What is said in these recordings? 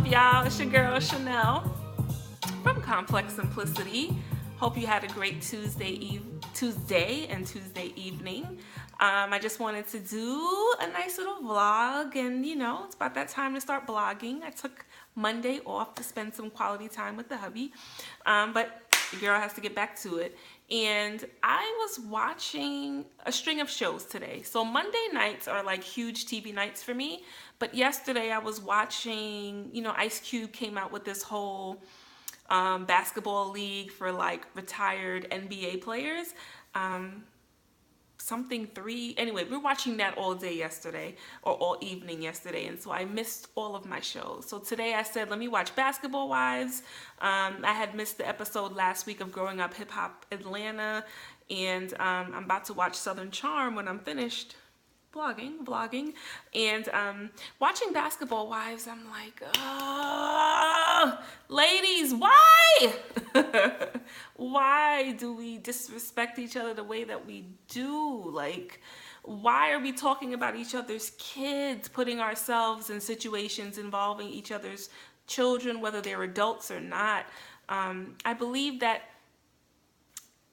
up, y'all? It's your girl Chanel from Complex Simplicity. Hope you had a great Tuesday and Tuesday evening. I just wanted to do a nice little vlog, and it's about that time to start blogging. I took Monday off to spend some quality time with the hubby, but the girl has to get back to it. And I was watching a string of shows today. So Monday nights are like huge TV nights for me. But yesterday I was watching, Ice Cube came out with this whole basketball league for like retired NBA players. Something 3. Anyway, we were watching that all day yesterday, or all evening yesterday, and so I missed all of my shows. So today I said, let me watch Basketball Wives. I had missed the episode last week of Growing Up Hip Hop Atlanta, and I'm about to watch Southern Charm when I'm finished vlogging, and watching Basketball Wives. I'm like, ladies, why? Why do we disrespect each other the way that we do? Like, why are we talking about each other's kids, putting ourselves in situations involving each other's children, whether they're adults or not? I believe that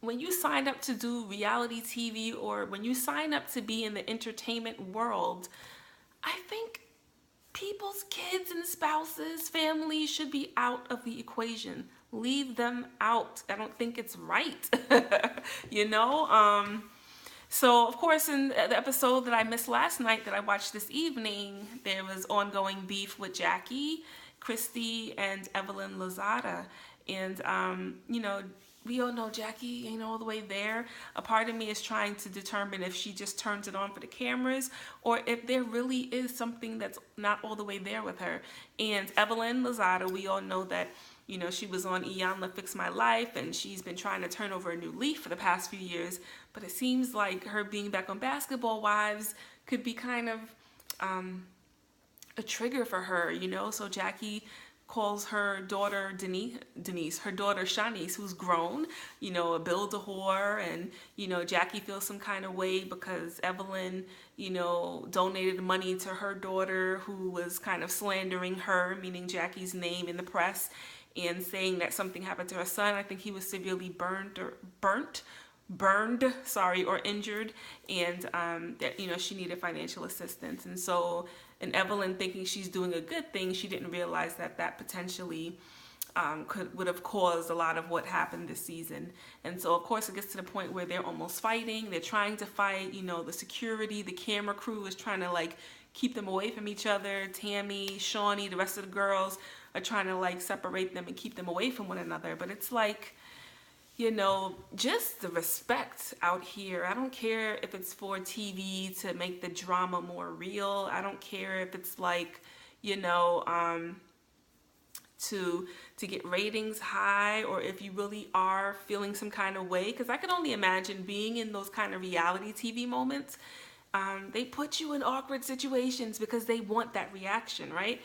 when you sign up to do reality TV, or when you sign up to be in the entertainment world, I think people's kids and spouses, families should be out of the equation. Leave them out. I don't think it's right. So of course, in the episode that I missed last night that I watched this evening, there was ongoing beef with Jackie, Christy, and Evelyn Lozada. And we all know Jackie ain't all the way there. A part of me is trying to determine if she just turns it on for the cameras, or if there really is something that's not all the way there with her. And Evelyn Lozada, we all know that, she was on Iyanla Fix My Life, and she's been trying to turn over a new leaf for the past few years. But it seems like her being back on Basketball Wives could be kind of a trigger for her, So Jackie calls her daughter Denise, her daughter Shanice, who's grown, a build-a-whore, and, Jackie feels some kind of way because Evelyn, donated money to her daughter, who was kind of slandering her, meaning Jackie's name, in the press, and saying that something happened to her son. I think he was severely burned, or injured, and that, she needed financial assistance. And so, and Evelyn, thinking she's doing a good thing, she didn't realize that potentially would have caused a lot of what happened this season. And so of course it gets to the point where they're almost fighting. They're trying to fight. The security, the camera crew is trying to like keep them away from each other. Tammy, Shawnee, the rest of the girls are trying to like separate them and keep them away from one another. But it's like, just the respect out here. I don't care if it's for TV to make the drama more real. I don't care if it's like, to get ratings high, or if you really are feeling some kind of way. Because I can only imagine being in those kind of reality TV moments. They put you in awkward situations because they want that reaction, right?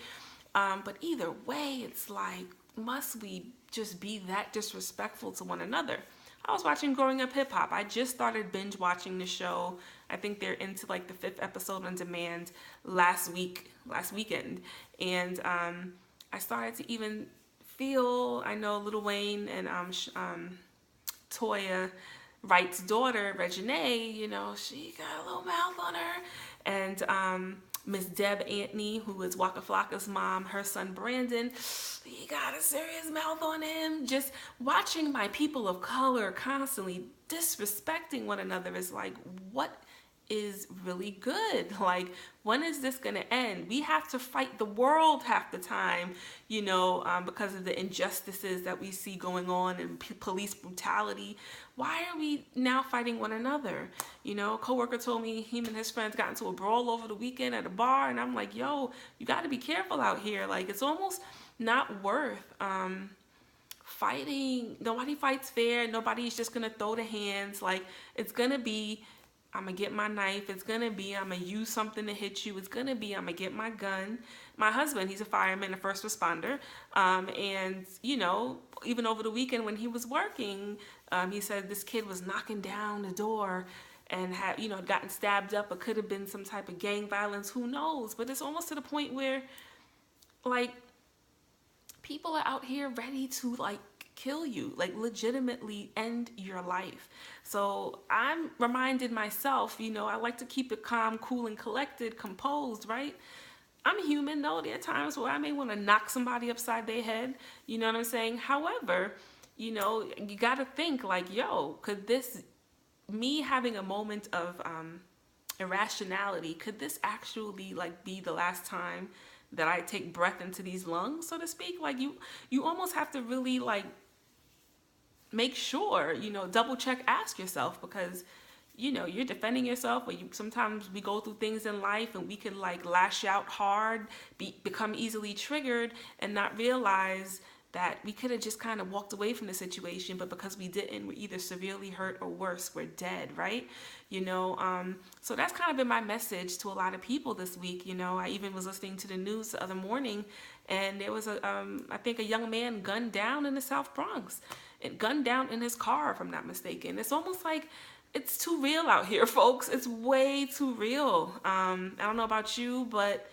But either way, it's like, must we just be that disrespectful to one another? I was watching Growing Up Hip Hop. I just started binge watching the show. I think they're into like the 5th episode on demand last weekend. And I started to even feel, I know Lil Wayne and Toya Wright's daughter, Reginae, she got a little mouth on her. And Miss Deb Antony, who is Waka Flocka's mom, her son Brandon, he got a serious mouth on him. Just watching my people of color constantly disrespecting one another is like, what is really good? Like, when is this going to end? We have to fight the world half the time, because of the injustices that we see going on and police brutality. Why are we now fighting one another? A coworker told me him and his friends got into a brawl over the weekend at a bar, and I'm like, yo, you got to be careful out here. Like, it's almost not worth fighting. Nobody fights fair. Nobody's just going to throw the hands. Like, it's going to be, I'm going to get my knife. It's going to be, I'm going to use something to hit you. It's going to be, I'm going to get my gun. My husband, he's a fireman, a first responder. And, even over the weekend when he was working, he said this kid was knocking down the door and had, gotten stabbed up. It could have been some type of gang violence. Who knows? But it's almost to the point where, like, people are out here ready to like kill you, like legitimately end your life. So I'm reminded myself, I like to keep it calm, cool, and collected, composed, right? I'm human though. There are times where I may want to knock somebody upside their head. You know what I'm saying? However, you got to think like, yo, could this, me having a moment of irrationality, could this actually like be the last time that I take breath into these lungs, so to speak? Like you almost have to really like make sure, double check, ask yourself, because you're defending yourself, or sometimes we go through things in life and we can like lash out hard, become easily triggered, and not realize that we could have just kind of walked away from the situation, but because we didn't, we're either severely hurt or worse, we're dead, right? So that's kind of been my message to a lot of people this week. I even was listening to the news the other morning, and there was I think a young man gunned down in the South Bronx, and gunned down in his car, if I'm not mistaken. It's almost like it's too real out here, folks. It's way too real. I don't know about you, but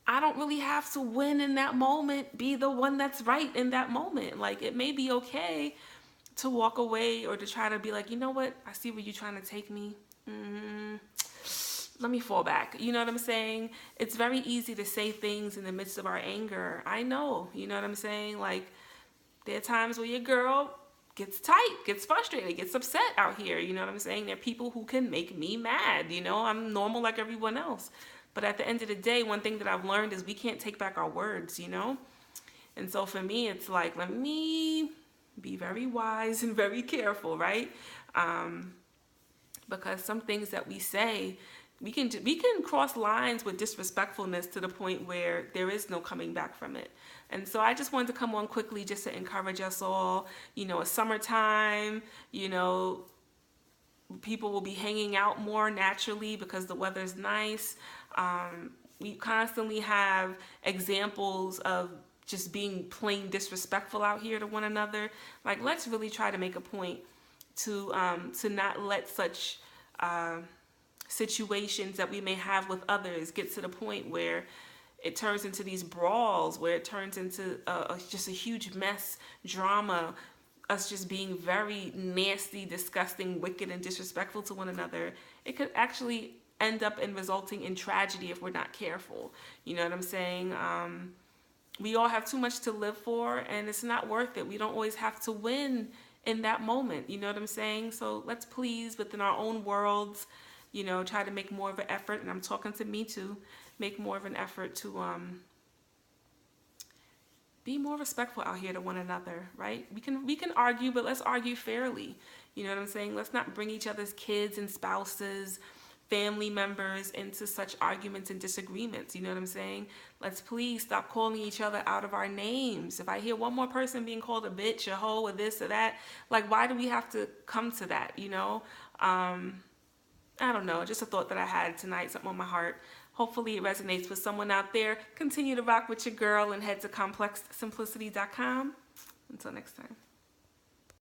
I don't really have to win in that moment, be the one that's right in that moment. Like, it may be okay to walk away or to try to be like, you know what? I see where you're trying to take me. Let me fall back. You know what I'm saying? It's very easy to say things in the midst of our anger. I know. You know what I'm saying? Like, there are times where your girl gets tight, gets frustrated, gets upset out here. You know what I'm saying? There are people who can make me mad. I'm normal like everyone else. But at the end of the day, one thing that I've learned is we can't take back our words, And so for me, it's like, let me be very wise and very careful, right? Because some things that we say, we can cross lines with disrespectfulness to the point where there is no coming back from it. And so I just wanted to come on quickly just to encourage us all. It's summertime, people will be hanging out more naturally because the weather's nice. We constantly have examples of just being plain disrespectful out here to one another. Like, let's really try to make a point to not let such situations that we may have with others get to the point where it turns into these brawls, where it turns into just a huge mess, drama, us just being very nasty, disgusting, wicked, and disrespectful to one another. It could actually end up in resulting in tragedy if we're not careful. You know what I'm saying? We all have too much to live for, and it's not worth it. We don't always have to win in that moment. You know what I'm saying? So let's please, within our own worlds, try to make more of an effort, and I'm talking to me too, make more of an effort to be more respectful out here to one another, right? We can argue, but let's argue fairly. You know what I'm saying? Let's not bring each other's kids and spouses, family members into such arguments and disagreements. You know what I'm saying? Let's please stop calling each other out of our names. If I hear one more person being called a bitch, a hoe, or this or that, like, why do we have to come to that, I don't know, just a thought that I had tonight, something on my heart. Hopefully it resonates with someone out there. Continue to rock with your girl and head to complexsimplicity.com. Until next time.